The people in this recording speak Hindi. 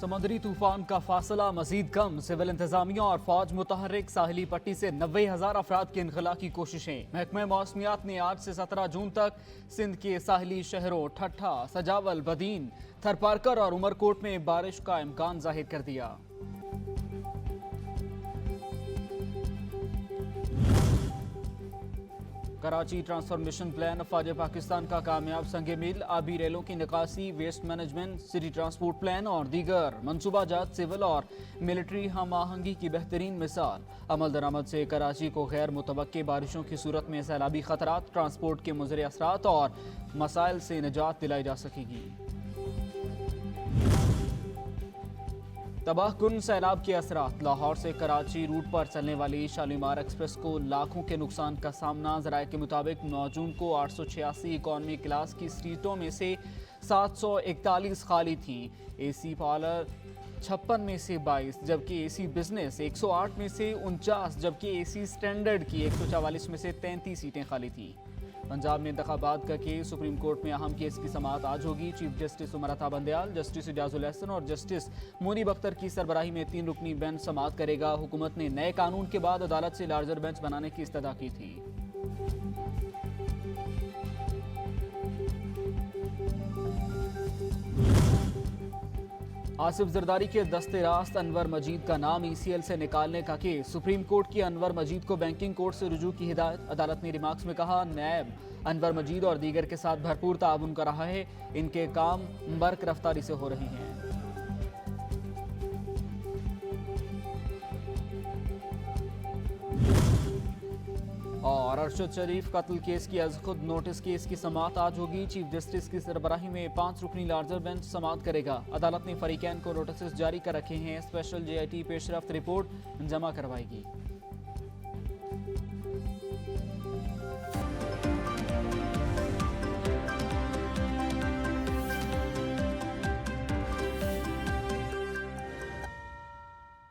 समुद्री तूफान का फासला मजीद कम। सिविल इंतजामिया और फौज मुतहर्रिक। साहिली पट्टी से 90,000 अफराद के इनखला की कोशिशें। महकमा मौसमियात ने आज से 17 जून तक सिंध के साहिली शहरों ठट्ठा, सजावल, बदीन, थरपारकर और उमरकोट में बारिश का इम्कान जाहिर कर दिया। कराची ट्रांसफॉर्मेशन प्लान अफवाज पाकिस्तान का कामयाब संगे मिल। आबी रेलों की निकासी, waste management, city transport plan और दीगर मंसूबाजात सिविल और मिलिट्री हम आहंगी की बेहतरीन मिसाल। अमल दरामद से कराची को गैर मुतवक्के बारिशों की सूरत में सैलाबी खतरात, ट्रांसपोर्ट के मुज़र असरात और मसाइल से निजात दिलाई जा सकेगी। तबाहकुन सैलाब के असरात। लाहौर से कराची रूट पर चलने वाली शालीमार एक्सप्रेस को लाखों के नुकसान का सामना। ज़राए के मुताबिक 9 जून को 886 इकॉनमी क्लास की सीटों में से 741 खाली थीं। एसी पार्लर 56 में से 22, जबकि एसी बिजनेस 108 में से 49, जबकि एसी स्टैंडर्ड की 144 में से 33 सीटें खाली थीं। पंजाब में इंतखाबात का केस। सुप्रीम कोर्ट में अहम केस की समाअत आज होगी। Chief justice उमरता Bandial, justice Ijajul Hasan और जस्टिस मुनीब अख्तर की सरबराही में 3 रुकनी बेंच समाअत करेगा। हुकूमत ने नए कानून के बाद अदालत से लार्जर बेंच बनाने की इस्तदा की थी। आसिफ जरदारी के दस्ते रास्त अनवर मजीद का नाम ECL से निकालने का केस। सुप्रीम कोर्ट की अनवर मजीद को बैंकिंग कोर्ट से रुजू की हिदायत। अदालत ने रिमार्क्स में कहा, नैब अनवर मजीद और दीगर के साथ भरपूर ताउन कर रहा है। इनके काम बर्क रफ्तारी से हो रही हैं। और अरशद शरीफ कत्ल केस की अज खुद नोटिस केस की समाअत आज होगी। चीफ जस्टिस की सरबराही में 5 रुकनी लार्जर बेंच समाअत करेगा। अदालत ने फरीकैन को नोटिस जारी कर रखे हैं। स्पेशल JIT पेशरफ्त रिपोर्ट जमा करवाएगी।